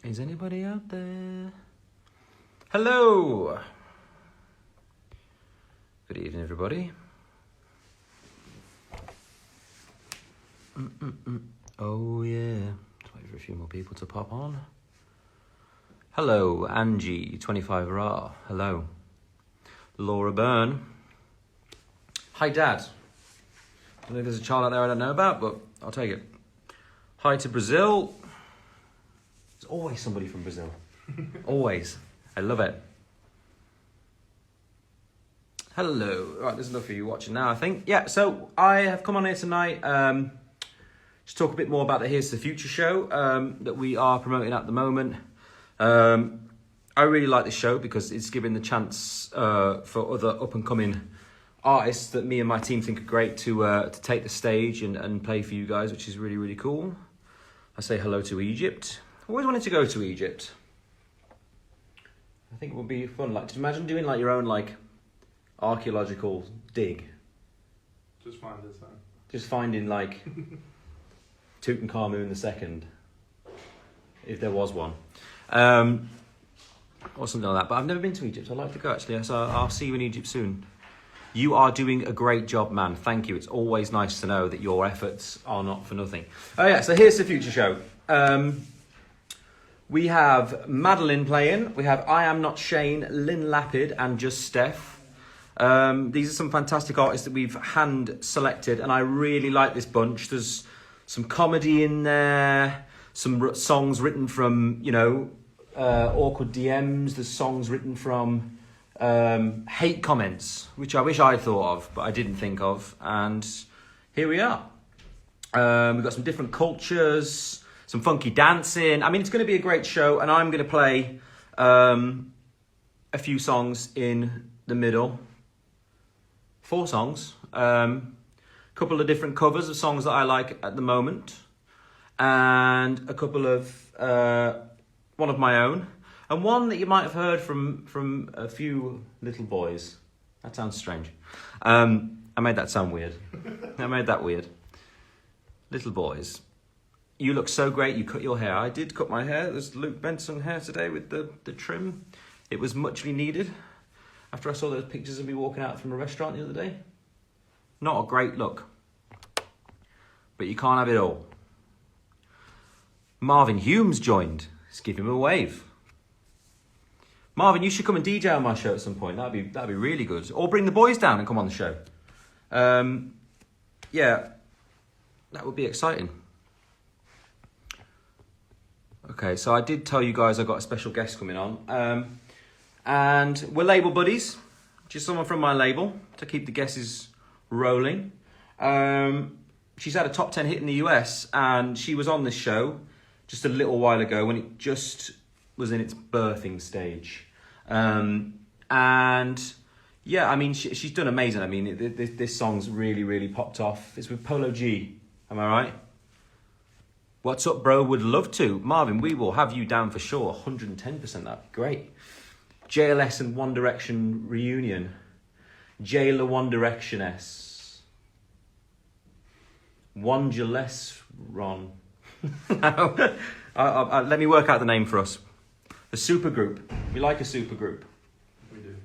Is anybody out there? Hello. Good evening, everybody. Oh, yeah. Let's wait for a few more people to pop on. Hello, Angie, 25RR. Hello. Laura Byrne. Hi, Dad. I don't know if there's a child out there I don't know about, but I'll take it. Hi to Brazil. There's always somebody from Brazil. Always. I love it. Hello. Right, there's enough of you watching now, I think. Yeah, so I have come on here tonight to talk a bit more about the Here's the Future show that we are promoting at the moment. I really like this show because it's giving the chance for other up-and-coming artists that me and my team think are great to take the stage and play for you guys, which is really, really cool. I say hello to Egypt. Always wanted to go to Egypt. I think it would be fun. Like, imagine doing like your own like archaeological dig. Just find this out. Just finding like Tutankhamun II, if there was one, or something like that. But I've never been to Egypt. I'd like to go actually. So I'll see you in Egypt soon. You are doing a great job, man. Thank you. It's always nice to know that your efforts are not for nothing. Oh yeah. So here's the Future show. We have Madeline playing. We have I Am Not Shane, Lynn Lapid, and Just Steph. These are some fantastic artists that we've hand selected, and I really like this bunch. There's some comedy in there, some songs written from, you know, awkward DMs. There's songs written from hate comments, which I wish I'd thought of, but I didn't think of. And here we are. We've got some different cultures, some funky dancing. I mean, it's going to be a great show, and I'm going to play a few songs in the middle. 4 songs. Couple of different covers of songs that I like at the moment, and a couple of one of my own, and one that you might have heard from a few little boys. That sounds strange. I made that sound weird. I made that weird. Little boys, you look so great. You cut your hair. I did cut my hair. There's Luke Benson hair today with the trim. It was muchly needed after I saw those pictures of me walking out from a restaurant the other day. Not a great look, but you can't have it all. Marvin Humes joined. Let's give him a wave. Marvin, you should come and DJ on my show at some point. That'd be really good. Or bring the boys down and come on the show. Yeah, that would be exciting. Okay, so I did tell you guys I got a special guest coming on, and we're label buddies. Just someone from my label to keep the guesses rolling. She's had a top 10 hit in the US, and she was on this show just a little while ago when it just was in its birthing stage. And yeah, I mean, she's done amazing. I mean, this song's really, really popped off. It's with Polo G. Am I right? What's up, bro? Would love to. Marvin, we will have you down for sure. 110%. That'd be great. JLS and One Direction reunion. Jailer One Direction S. One Gillespie Ron. No. Let me work out the name for us. A supergroup. We like a supergroup. We do.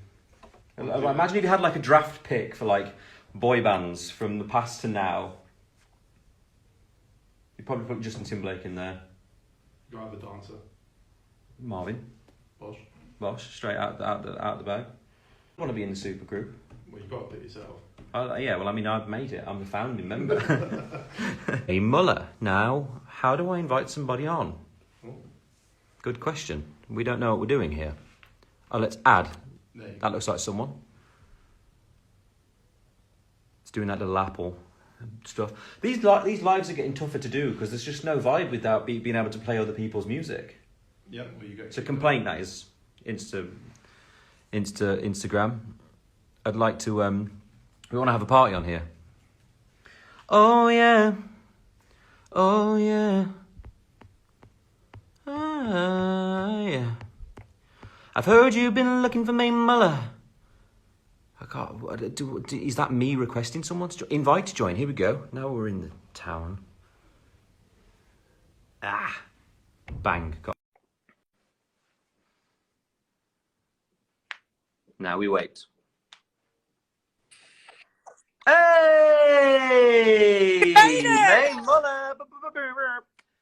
Imagine if you had like a draft pick for like boy bands from the past to now. You'd probably put Justin Timberlake in there. You have a dancer. Marvin. Bosh. Straight out the bag. I want to be in the supergroup. Well, you've got to pick yourself. Yeah, well, I mean, I've made it. I'm the founding member. Hey, Muller. Now, how do I invite somebody on? Oh. Good question. We don't know what we're doing here. Oh, let's add. There That looks like someone. It's doing that little apple stuff. These lives are getting tougher to do because there's just no vibe without being able to play other people's music. Yeah, well, you get. It's a complaint that is Instagram. I'd like to. We want to have a party on here. Oh yeah. Oh yeah. Yeah. I've heard you've been looking for me, Muller. I can't. Is that me requesting someone to invite to join? Here we go. Now we're in the town. Bang. Got Now we wait. Hey! Hey, Muller!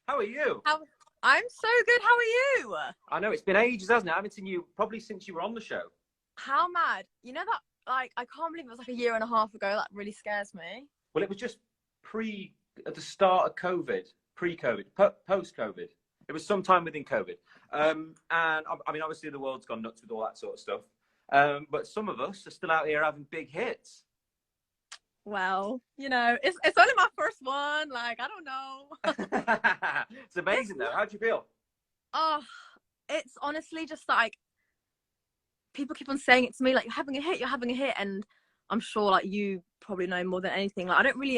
How are you? I'm so good. How are you? I know, it's been ages, hasn't it? I haven't seen you probably since you were on the show. How mad? You know that, like, I can't believe it was like a year and a half ago. That really scares me. Well, it was just at the start of COVID, pre-COVID, post-COVID. It was sometime within COVID. And I mean, obviously the world's gone nuts with all that sort of stuff. But some of us are still out here having big hits. Well, you know, it's only my first one. Like, I don't know. It's amazing though. How do you feel? Oh, it's honestly just like people keep on saying it to me, like, you're having a hit, and I'm sure like you probably know more than anything. Like, I don't really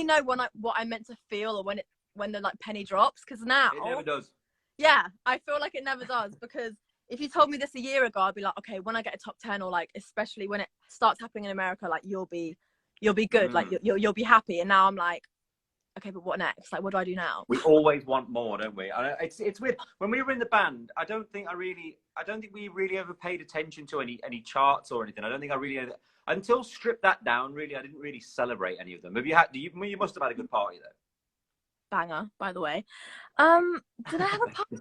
know what I meant to feel, or when the like penny drops, because now It never does. Yeah, I feel like it never does, because if you told me this a year ago, I'd be like, okay, when I get a top 10, or like especially when it starts happening in America, like you'll be good, like you'll be happy. And now I'm like, okay, but what next? Like, what do I do now? We always want more, don't we? It's weird. When we were in the band, I don't think we really ever paid attention to any charts or anything. I don't think I really until Strip That Down. Really, I didn't really celebrate any of them. Have you had? You must have had a good party though. Banger, by the way. Did I have a party?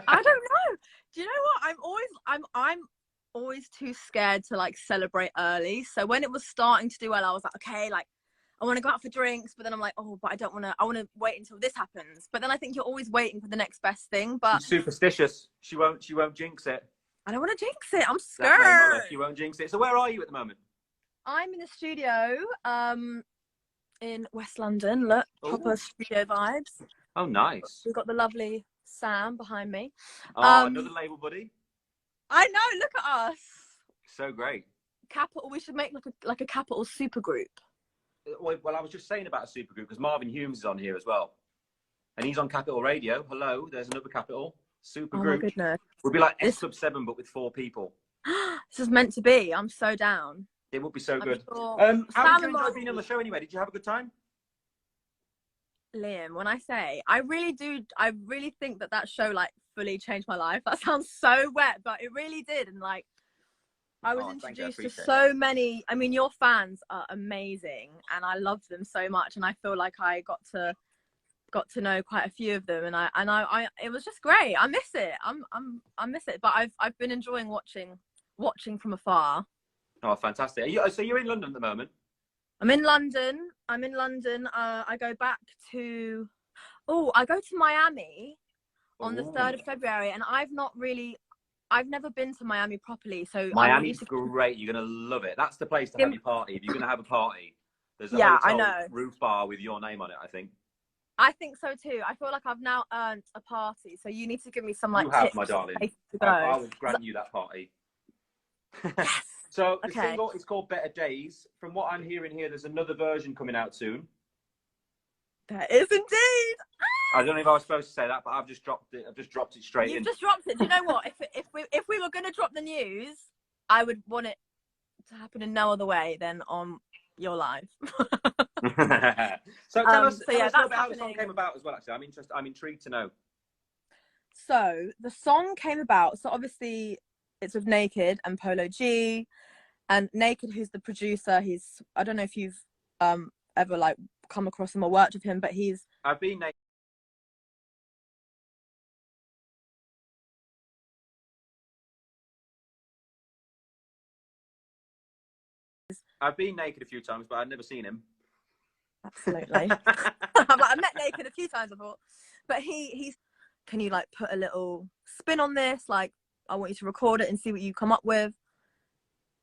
I don't know. Do you know what? I'm always too scared to like celebrate early. So when it was starting to do well, I was like, okay, like I want to go out for drinks, but then I'm like, oh, but I don't want to. I want to wait until this happens. But then I think you're always waiting for the next best thing. But she's superstitious. She won't jinx it. I don't want to jinx it. I'm scared. She won't jinx it. So where are you at the moment? I'm in the studio, in West London. Look, proper studio vibes. Oh, nice. We've got the lovely Sam behind me. Oh, another label buddy. I know. Look at us. So great. Capital. We should make like a Capital super group. Well, I was just saying about a super group because Marvin Humes is on here as well, and he's on Capital Radio. Hello, there's another Capital super group. Oh my goodness. We'll be like S Club 7, but with 4 people. This is meant to be. I'm so down. It would be so good. Sure. How did you enjoy being on the show anyway? Did you have a good time? Liam, when I say I really think that show like fully changed my life. That sounds so wet, but it really did. And like, I was introduced to so many. I mean, your fans are amazing, and I love them so much. And I feel like I got to know quite a few of them, and I it was just great. I miss it. I miss it. But I've been enjoying watching from afar. Oh, fantastic! So you're in London at the moment? I'm in London. I go back to. I go to Miami on the 3rd of February, and I've never been to Miami properly. So Miami's great. You're gonna love it. That's the place to have your party. If you're gonna have a party, there's a hotel roof bar with your name on it. I think so too. I feel like I've now earned a party. So you need to give me some like you have, tips, my darling. To go. I will grant you that party. Yes. So the single is called Better Days. From what I'm hearing here, there's another version coming out soon. There is indeed. I don't know if I was supposed to say that, but I've just dropped it. I've just dropped it straight in. You've just dropped it. Do you know what? If we were going to drop the news, I would want it to happen in no other way than on your live. So tell us about how the song came about as well. Actually, I'm intrigued to know. So the song came about. So obviously, it's with Naked and Polo G, and Naked, who's the producer. I don't know if you've ever like come across him or worked with him, but I've been naked. I've been naked a few times, but I've never seen him. Absolutely. I met Naked a few times before, but he's. Can you like put a little spin on this? Like, I want you to record it and see what you come up with.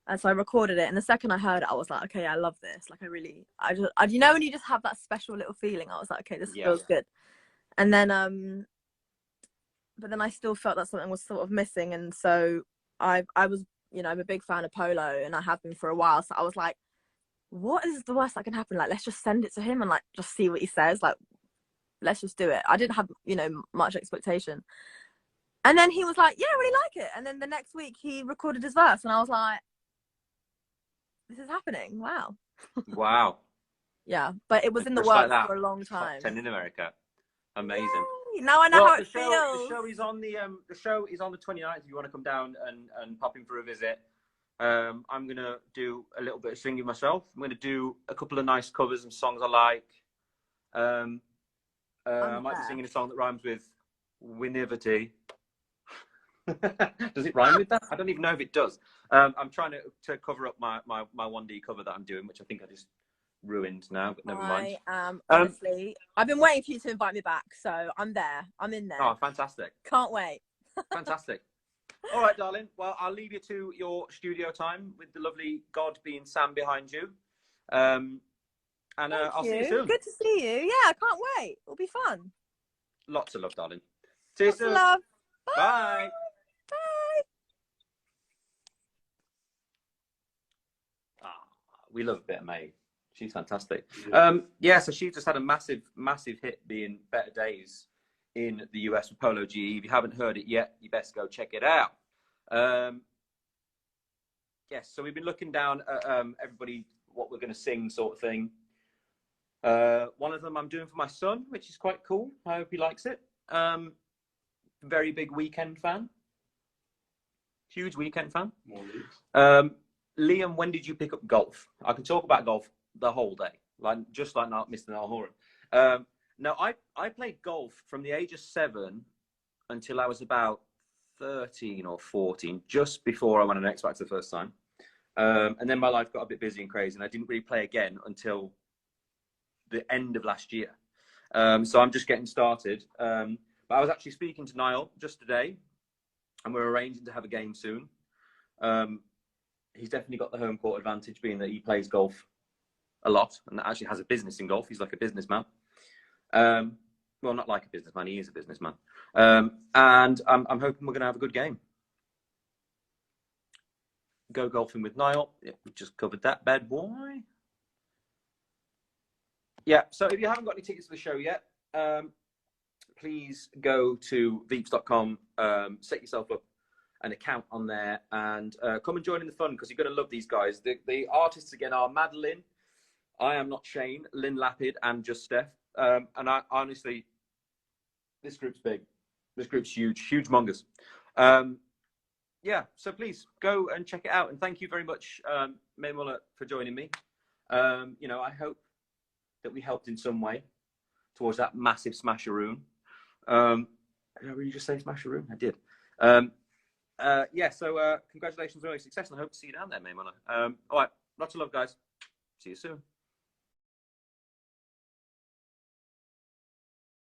And so I recorded it, and the second I heard it, I was like, okay, I love this. Like, you know, when you just have that special little feeling, I was like, okay, this feels good. And then, but then I still felt that something was sort of missing, and so I was, you know, I'm a big fan of Polo, and I have been for a while. So I was like, what is the worst that can happen? Like, let's just send it to him and like just see what he says. Like, let's just do it. I didn't have, you know, much expectation. And then he was like, yeah, I really like it. And then the next week he recorded his verse, and I was like, this is happening. Wow. Wow. Yeah, but it was in the works like for a long time. Top 10 in America. Amazing. Yay. Now I know how it feels. The show is on the 29th. If you want to come down and pop in for a visit, I'm going to do a little bit of singing myself. I'm going to do a couple of nice covers and songs I like. I might be singing a song that rhymes with winivity. Does it rhyme with that? I don't even know if it does. I'm trying to cover up my 1D cover that I'm doing, which I think I just ruined now, but never mind. Honestly, I've been waiting for you to invite me back, so I'm there. I'm in there. Oh, fantastic. Can't wait. Fantastic. All right, darling. Well, I'll leave you to your studio time with the lovely God being Sam behind you. And I'll see you soon. Good to see you. Yeah, I can't wait. It'll be fun. Lots of love, darling. See you soon. Love. Bye. Bye. We love a bit of May. She's fantastic. So she just had a massive hit being Better Days in the US with Polo GE. If you haven't heard it yet, you best go check it out. So we've been looking down at everybody, what we're going to sing sort of thing. One of them I'm doing for my son, which is quite cool. I hope he likes it. Very big Weekend fan. Huge Weekend fan. More leagues. Liam, when did you pick up golf? I can talk about golf the whole day, just like Mr. Noel Horan. No, I played golf from the age of 7 until I was about 13 or 14, just before I went on X Factor the first time. And then my life got a bit busy and crazy, and I didn't really play again until the end of last year. So I'm just getting started. But I was actually speaking to Niall just today, and we're arranging to have a game soon. He's definitely got the home court advantage, being that he plays golf a lot and actually has a business in golf. He's like a businessman. Well, not like a businessman. He is a businessman. And I'm hoping we're going to have a good game. Go golfing with Niall. Yeah, we just covered that bad boy. Yeah, so if you haven't got any tickets to the show yet, please go to veeps.com, set yourself up an account on there, and come and join in the fun, because you're going to love these guys. The artists again are Madeline, I Am Not Shane, Lynn Lapid, and Just Steph. And I honestly, this group's big. This group's huge, huge mongers. So please go and check it out. And thank you very much, May Muller, for joining me. I hope that we helped in some way towards that massive smasheroon. Did I really just say smasheroon? I did. So congratulations on your success, and I hope to see you down there, May Muller. All right, lots of love, guys. See you soon.